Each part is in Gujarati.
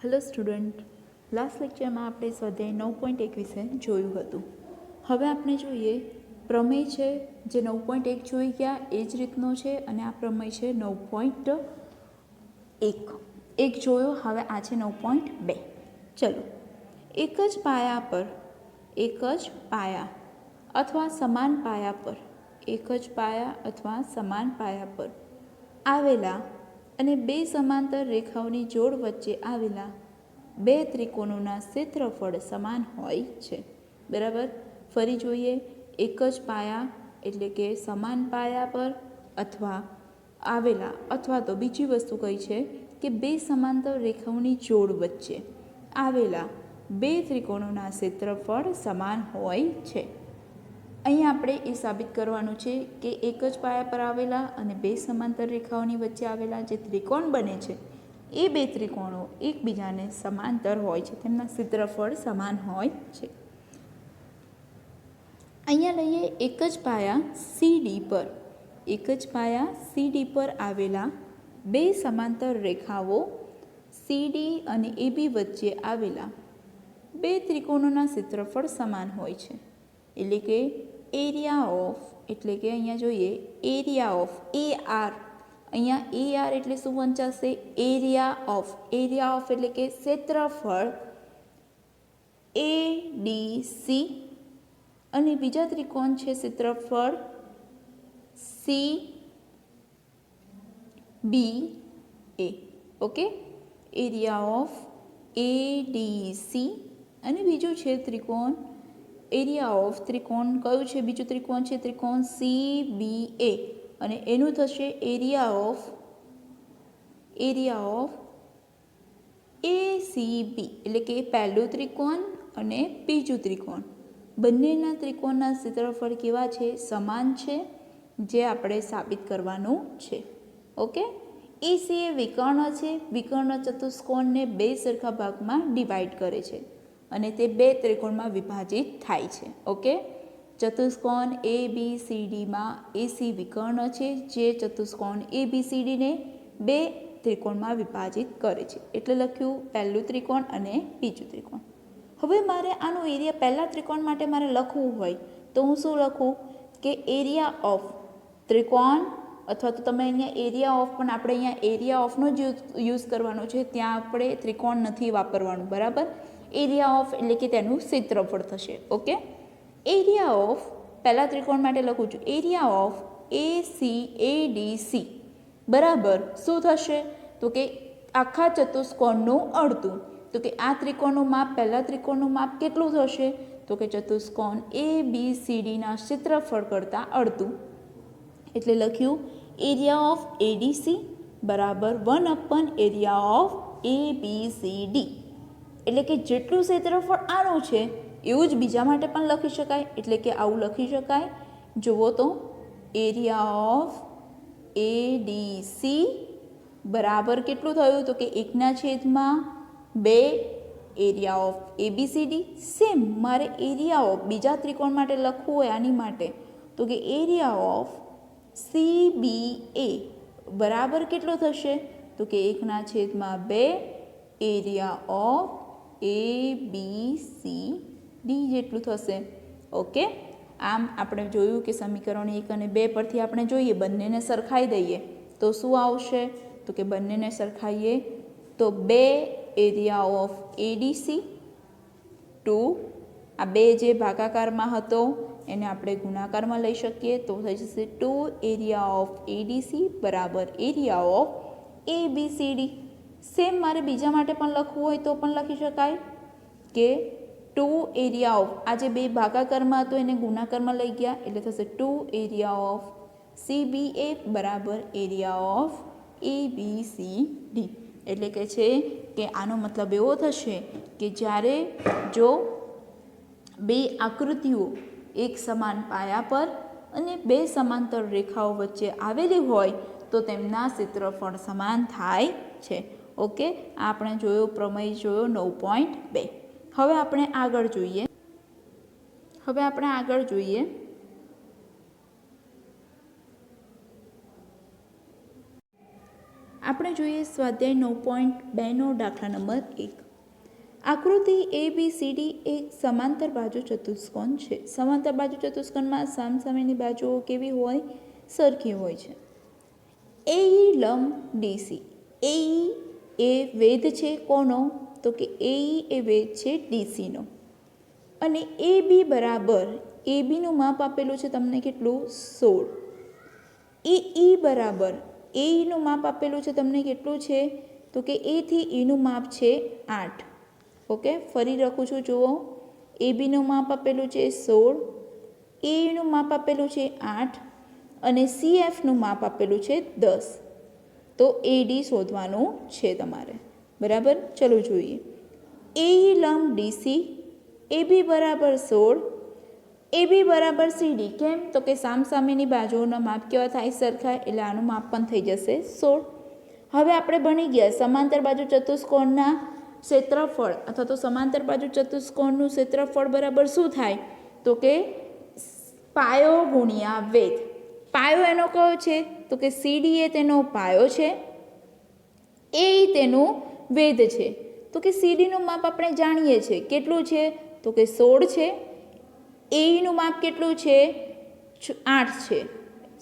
હેલો સ્ટુડન્ટ, લાસ્ટ લેક્ચરમાં આપણે સ્વાધ્યાય 9.1 વિશે જોયું હતું. હવે આપણે જોઈએ પ્રમેય છે જે 9.1 જોઈ ગયા એ જ રીતનો છે અને આ પ્રમેય છે 9.1 એક જોયો. હવે આ છે 9.2. ચલો, એક જ પાયા અથવા સમાન પાયા પર આવેલા અને બે સમાંતર રેખાઓની જોડ વચ્ચે આવેલા બે ત્રિકોણોના ક્ષેત્રફળ સમાન હોય છે. બરાબર. ફરી જોઈએ, એક જ પાયા એટલે કે સમાન પાયા પર અથવા આવેલા, અથવા તો બીજી વસ્તુ કઈ છે કે બે સમાંતર રેખાઓની જોડ વચ્ચે આવેલા બે ત્રિકોણોના ક્ષેત્રફળ સમાન હોય છે. અહીં આપણે એ સાબિત કરવાનું છે કે એક જ પાયા પર આવેલા અને બે સમાંતર રેખાઓની વચ્ચે આવેલા જે ત્રિકોણ બને છે એ બે ત્રિકોણો એકબીજાને સમાંતર હોય છે, તેમના ક્ષેત્રફળ સમાન હોય છે. અહીંયા લઈએ એક જ પાયા CD પર આવેલા બે સમાંતર રેખાઓ CD અને AB વચ્ચે આવેલા બે ત્રિકોણોના ક્ષેત્રફળ સમાન હોય છે. એટલે કે એરિયા ઓફ, એટલે કે અહીંયા જોઈએ એરિયા ઓફ AR, અહીંયા AR એટલે શું વંચાશે? એરિયા ઓફ એટલે કે ક્ષેત્રફળ ADC અને બીજા ત્રિકોણ છે ક્ષેત્રફળ CBA. Okay, area of ADC અને બીજું છે ત્રિકોણ એરિયા ઓફ ત્રિકોણ કયું છે? બીજું ત્રિકોણ છે ત્રિકોણ CBA અને એનું થશે એરિયા ઓફ ACB, એટલે કે પહેલું ત્રિકોણ અને બીજું ત્રિકોણ બંનેના ત્રિકોણના ક્ષેત્રફળ કેવા છે? સમાન છે, જે આપણે સાબિત કરવાનું છે. ઓકે, AC એ વિકર્ણ છે. વિકર્ણ ચતુષ્કોણને બે સરખા ભાગમાં ડિવાઈડ કરે છે અને તે બે ત્રિકોણમાં વિભાજિત થાય છે. ઓકે, ચતુષ્કોણ ABCDમાં AC વિકર્ણ છે જે ચતુષ્કોણ ABCDને બે ત્રિકોણમાં વિભાજિત કરે છે. એટલે લખ્યું પહેલું ત્રિકોણ અને બીજું ત્રિકોણ. હવે મારે આનો એરિયા પહેલા ત્રિકોણ માટે મારે લખવું હોય તો હું શું લખું કે એરિયા ઓફ ત્રિકોણ, અથવા તો તમે અહીંયા એરિયા ઓફ, પણ આપણે અહીંયા એરિયા ઓફનો જ યુઝ કરવાનો છે, ત્યાં આપણે ત્રિકોણ નથી વાપરવાનું. બરાબર. એરિયા ઓફ એટલે કે તેનું ક્ષેત્રફળ થશે. ઓકે, એરિયા ઓફ પહેલા ત્રિકોણ માટે લખું છું એરિયા ઓફ ACADC બરાબર શું થશે? તો કે આખા ચતુષ્કોણનું અડધું. તો કે આ ત્રિકોણનું માપ પહેલા ત્રિકોણનું માપ કેટલું થશે? તો કે ચતુષ્કોણ ABCDના ક્ષેત્રફળ કરતાં અડધું. એટલે લખ્યું એરિયા ઓફ ADC બરાબર 1 એરિયા ઓફ ABCD. એટલે કે જેટલું ક્ષેત્રફળ આનું છે એવું જ બીજા માટે પણ લખી શકાય. એટલે કે આવું લખી શકાય. જુઓ તો એરિયા ઓફ ADC બરાબર કેટલું થયું? તો કે 1/2 એરિયા ઓફ ABCD. સેમ મારે એરિયા ઓફ બીજા ત્રિકોણ માટે લખવું હોય આની માટે તો કે એરિયા ઓફ CBA બરાબર કેટલું થશે? તો કે 1/2 એરિયા ઓફ ABCD જેટલું થશે. ઓકે, આમ આપણે જોયું કે સમીકરણ 1 અને 2 પરથી આપણે જોઈએ બંનેને સરખાઈ દઈએ તો શું આવશે? તો કે બંનેને સરખાઈએ તો 2 એરિયા ઓફ ADC 2, આ 2 જે ભાગાકારમાં હતો એને આપણે ગુણાકારમાં લઈ શકીએ તો થઈ જશે 2 એરિયા ઓફ ADC બરાબર એરિયા ઓફ ABCD. સેમ મારે બીજા માટે પણ લખવું હોય તો પણ લખી શકાય કે 2 એરિયા ઓફ, આ જે 2 ભાગાકારમાં હતો એને ગુણાકારમાં લઈ ગયા એટલે થશે 2 એરિયા ઓફ CBA બરાબર એરિયા ઓફ ABCD. એટલે કે છે કે આનો મતલબ એવો થશે કે જ્યારે જો બે આકૃતિઓ એક સમાન પાયા પર અને બે સમાંતર રેખાઓ વચ્ચે આવેલી હોય તો તેમના ક્ષેત્રફળ સમાન થાય છે. ઓકે, આપણે જોયો પ્રમેય જોયો 9.2. હવે આપણે આગળ જોઈએ આપણે જોઈએ સ્વાધ્યાય 9.2નો દાખલા નંબર 1. આકૃતિ ABCD એક સમાંતર બાજુ ચતુષ્કોણ છે. સમાંતર બાજુ ચતુષ્કોણમાં સામસામેની બાજુઓ કેવી હોય? સરખી હોય છે. AE લંબ DC. AE એ વેધ છે કોનો? તો કે AE એ વેધ છે DCનો. અને AB બરાબર, ABનું માપ આપેલું છે તમને કેટલું? 16. EE બરાબર, AEનું માપ આપેલું છે તમને કેટલું છે? તો કે A થી Eનું માપ છે 8. ઓકે, ફરી લખું છું, જુઓ. ABનું માપ આપેલું છે 16, AEનું માપ આપેલું છે 8 અને CFનું માપ આપેલું છે 10. તો AD શોધવાનું છે તમારે. બરાબર, ચલો જોઈએ. AE લંબ DC, AB બરાબર 16, AB બરાબર CD. કેમ? તો કે સામસામેની બાજુઓના માપ કેવા થાય? સરખા. એટલે આનું માપ પણ થઈ જશે 16. હવે આપણે ભણી ગયા સમાંતર બાજુ ચતુષ્કોણના ક્ષેત્રફળ અથવા તો સમાંતર બાજુ ચતુષ્કોણનું ક્ષેત્રફળ બરાબર શું થાય? તો કે પાયો ગુણ્યા વેધ. પાયો એનો કયો છે? તો કે CD એ તેનો પાયો છે, એ તેનું વેધ છે. તો કે CDનું માપ આપણે જાણીએ છીએ કેટલું છે? તો કે 16 છે. AEનું માપ કેટલું છે? 8 છે.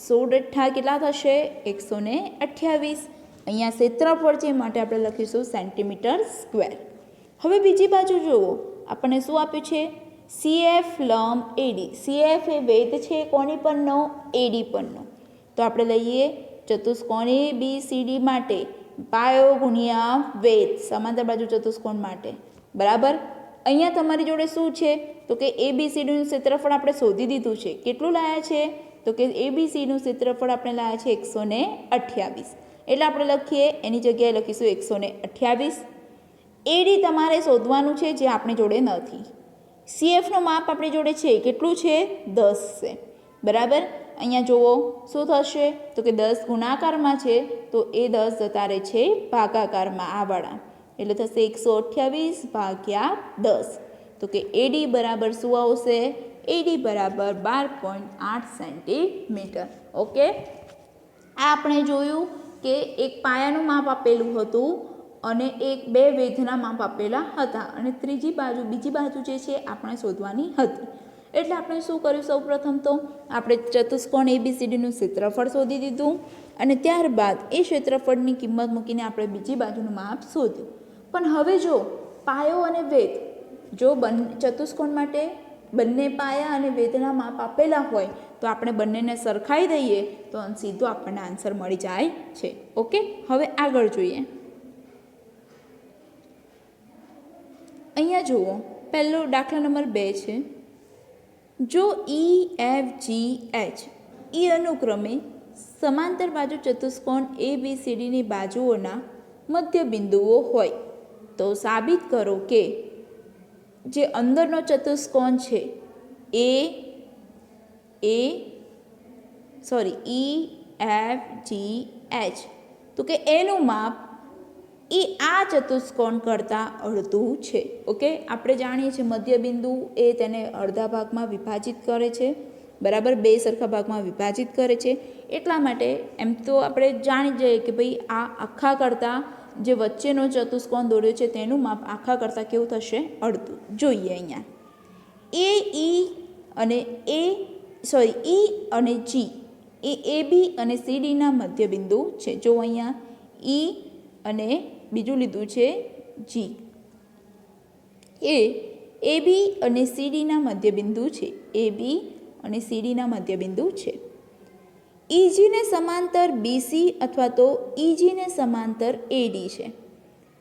16 × કેટલા થશે? 128. અહીંયા ક્ષેત્રફળ છે માટે આપણે લખીશું સેન્ટીમીટર સ્ક્વેર. હવે બીજી બાજુ જુઓ, આપણને શું આપ્યું છે? CF લંબ AD. CF એ વેધ છે કોની પરનો? AD પરનો. તો આપણે લઈએ ચતુષ્કોણ ABCD માટે પાયો ગુણ્યા વેધ, સમાંતર બાજુ ચતુષ્કોણ માટે. બરાબર. અહીંયા તમારી જોડે શું છે? તો કે ABCDનું ક્ષેત્રફળ આપણે શોધી દીધું છે. કેટલું લાયા છે? તો કે ABCDનું ક્ષેત્રફળ આપણે લાયા છે 128. એટલે આપણે લખીએ, એની જગ્યાએ લખીશું 128. AD તમારે શોધવાનું છે જે આપણી જોડે નથી. CFનું માપ આપણી જોડે છે કેટલું છે? 10 છે. બરાબર. અહીંયા જુઓ શું થશે? તો કે 10 ગુણાકારમાં છે તો એ 10 જતા રહે છે ભાગાકારમાં, આ વાળા. એટલે થશે 128 ભાગ્યા 10. તો કે AD બરાબર શું આવશે? AD બરાબર 12.8 સેન્ટીમીટર. ઓકે, આ આપણે જોયું કે એક પાયાનું માપ આપેલું હતું અને બે વેધના માપ આપેલા હતા અને બીજી બાજુ જે છે આપણે શોધવાની હતી. એટલે આપણે શું કર્યું? સૌપ્રથમ તો આપણે ચતુષ્કોણ ABCDનું ક્ષેત્રફળ શોધી દીધું અને ત્યારબાદ એ ક્ષેત્રફળની કિંમત મૂકીને આપણે બીજી બાજુનું માપ શોધ્યું. પણ હવે જો પાયો અને વેધ, જો ચતુષ્કોણ માટે બંને પાયા અને વેધના માપ આપેલા હોય તો આપણે બંનેને સરખાઈ દઈએ તો સીધો આપણને આન્સર મળી જાય છે. ઓકે, હવે આગળ જોઈએ. અહીંયા જુઓ, પહેલો દાખલા નંબર 2 છે. જો EFGH એ અનુક્રમે સમાંતર બાજુ ચતુષ્કોણ ABCDની બાજુઓના મધ્ય બિંદુઓ હોય તો સાબિત કરો કે જે અંદરનો ચતુષ્કોણ છે EFGH, તો કે એનું માપ એ આ ચતુષ્કોણ કરતાં અડધું છે. ઓકે, આપણે જાણીએ છીએ મધ્ય બિંદુ એ તેને અડધા ભાગમાં વિભાજિત કરે છે. બરાબર, બે સરખા ભાગમાં વિભાજિત કરે છે. એટલા માટે એમ તો આપણે જાણી જઈએ કે ભાઈ આ આખા કરતાં જે વચ્ચેનો ચતુષ્કોણ દોર્યો છે તેનું માપ આખા કરતાં કેવું થશે? અડધું. જોઈએ અહીંયા E અને G એ AB અને CDના મધ્ય બિંદુ છે. જો અહીંયા E અને બીજું લીધું છે G, એ AB અને CDના મધ્ય બિંદુ છે. AB અને CDના મધ્ય બિંદુ છે. EG ને સમાંતર BC અથવા તો EG ને સમાંતર AD છે.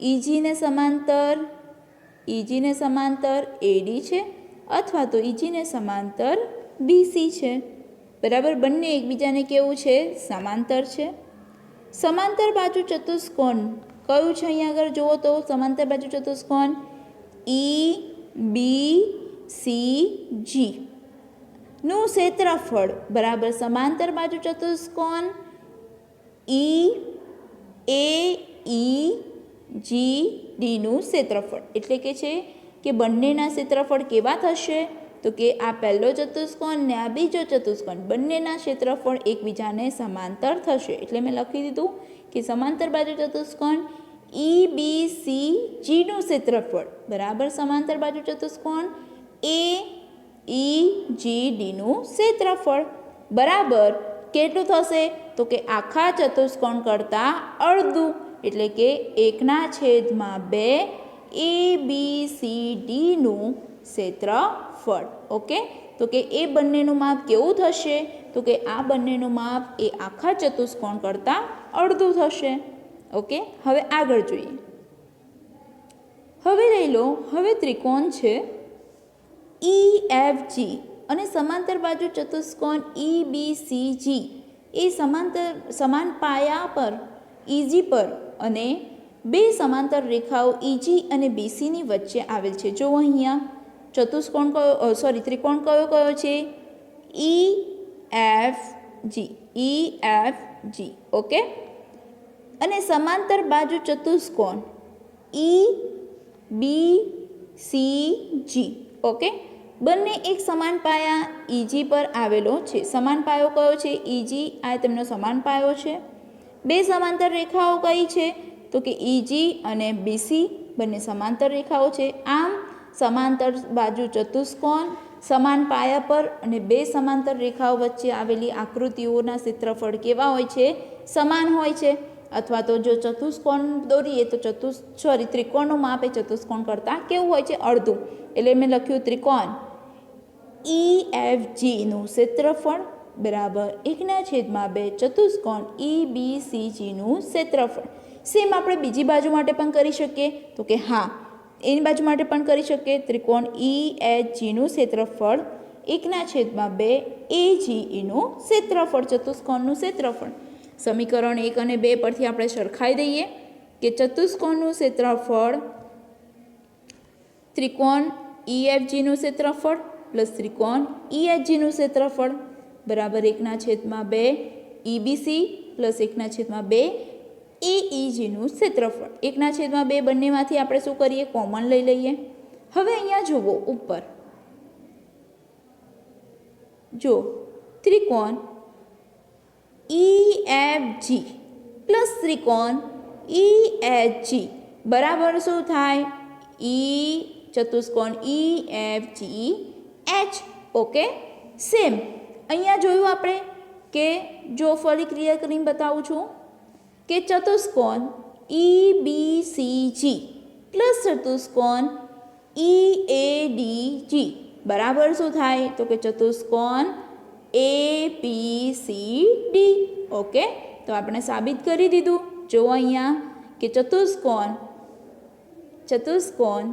EG ને સમાંતર AD છે અથવા તો EG ને સમાંતર BC છે. બરાબર, બંને એકબીજાને કેવું છે? સમાંતર છે. સમાંતર બાજુ ચતુષ્કોણ કયું છે? અહીંયા આગળ જુઓ તો સમાંતર બાજુ ચતુષ્કોણ EBCG નું ક્ષેત્રફળ બરાબર સમાંતર બાજુ ચતુષ્કોણ EAEGD નું ક્ષેત્રફળ. એટલે કે છે કે બંનેના ક્ષેત્રફળ કેવા થશે? તો કે આ પહેલો ચતુષ્કોણ ને આ બીજો ચતુષ્કોણ બંનેના ક્ષેત્રફળ એકબીજાને સમાંતર થશે. એટલે મેં લખી દીધું કે સમાંતર બાજુ ચતુષ્કોણ EBCGનું ક્ષેત્રફળ બરાબર સમાંતર બાજુ ચતુષ્કોણ AEGDનું ક્ષેત્રફળ બરાબર કેટલું થશે? તો કે આખા ચતુષ્કોણ કરતાં અડધું, એટલે કે 1/2 ABCDનું ક્ષેત્રફળ. ઓકે, તો કે એ બંનેનું માપ કેવું થશે? તો કે આ બંનેનું માપ એ આખા ચતુષ્કોણ કરતાં અડધું થશે. ઓકે, હવે આગળ જોઈએ. હવે લઈ લો, હવે ત્રિકોણ છે EFG અને સમાંતર બાજુ ચતુષ્કોણ EBCG એ સમાન પાયા પર EG પર અને બે સમાંતર રેખાઓ EG અને BCની વચ્ચે આવેલ છે. જો અહીંયા ચતુષ્કોણ ત્રિકોણ કયો છે? EFG. ઓકે, અને સમાંતર બાજુ ચતુષ્કોણ EBCG. ઓકે, બંને એક સમાન પાયા EG પર આવેલો છે. સમાન પાયો કયો છે? EG. આ તેમનો સમાન પાયો છે. બે સમાંતર રેખાઓ કઈ છે? તો કે EG અને BC બંને સમાંતર રેખાઓ છે. આમ સમાંતર બાજુ ચતુષ્કોણ સમાન પાયા પર અને બે સમાંતર રેખાઓ વચ્ચે આવેલી આકૃતિઓના ક્ષેત્રફળ કેવા હોય છે? સમાન હોય છે. અથવા તો જો ચતુષ્કોણ દોરીએ તો ત્રિકોણનું માપ એ ચતુષ્કોણ કરતાં કેવું હોય છે? અડધું. એટલે મેં લખ્યું ત્રિકોણ EFGનું ક્ષેત્રફળ બરાબર 1/2 ચતુષ્કોણ EBCGનું ક્ષેત્રફળ. સેમ આપણે બીજી બાજુ માટે પણ કરી શકીએ. તો કે હા, એની બાજુ માટે પણ કરી શકીએ. ત્રિકોણ EHGનું ક્ષેત્રફળ 1/2 AGEનું ક્ષેત્રફળ, ચતુષ્કોણનું ક્ષેત્રફળ. સમીકરણ 1 અને 2 પરથી આપણે સરખાઈ દઈએ કે ચતુષ્કોણનું ક્ષેત્રફળ ત્રિકોણ EFGનું ક્ષેત્રફળ પ્લસ ત્રિકોણ EHGનું ક્ષેત્રફળ બરાબર 1/2 EBC પ્લસ 1/2 AEGનું ક્ષેત્રફળ. 1/2 બંનેમાંથી આપણે શું કરીએ? કોમન લઈ લઈએ. હવે અહીંયા જુઓ ઉપર, જો ત્રિકોણ EFG પ્લસ ત્રિકોણ EHG બરાબર શું થાય? ચતુષ્કોણ EFGH. ઓકે, સેમ અહીંયા જોયું આપણે કે જો ફરી ક્લિયર કરીને બતાવું છું કે ચતુષ્કોણ EBCG પ્લસ ચતુષ્કોણ EADG બરાબર શું થાય? તો કે ચતુષ્કોણ ABCD. ઓકે, તો આપણે સાબિત કરી દીધું. જો અહીંયા કે ચતુષ્કોણ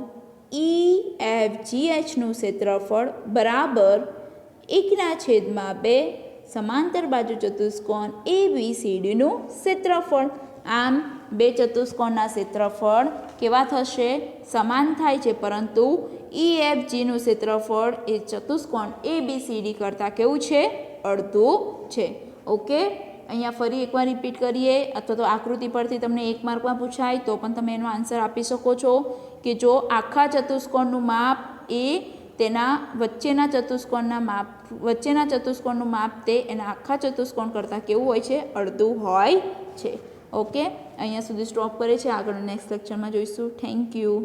EFGHનું ક્ષેત્રફળ બરાબર 1/2 સમાંતર બાજુ ચતુષ્કોણ ABCDનું ક્ષેત્રફળ. આમ બે ચતુષ્કોણના ક્ષેત્રફળ કેવા થશે? સમાન થાય છે, પરંતુ EFGનું ક્ષેત્રફળ એ ચતુષ્કોણ ABCD કરતાં કેવું છે? અડધું છે. ઓકે, અહીંયા ફરી એકવાર રિપીટ કરીએ, અથવા તો આકૃતિ પરથી તમને 1 માર્કમાં પૂછાય તો પણ તમે એનો આન્સર આપી શકો છો કે જો આખા ચતુષ્કોણનું માપ એ તેના વચ્ચેના ચતુષ્કોણનું માપ તે એના આખા ચતુષ્કોણ કરતાં કેવું હોય છે? અડધું હોય છે. ઓકે, અહીંયા સુધી સ્ટોપ કરે છે. આગળ નેક્સ્ટ લેક્ચરમાં જોઈશું. Thank you.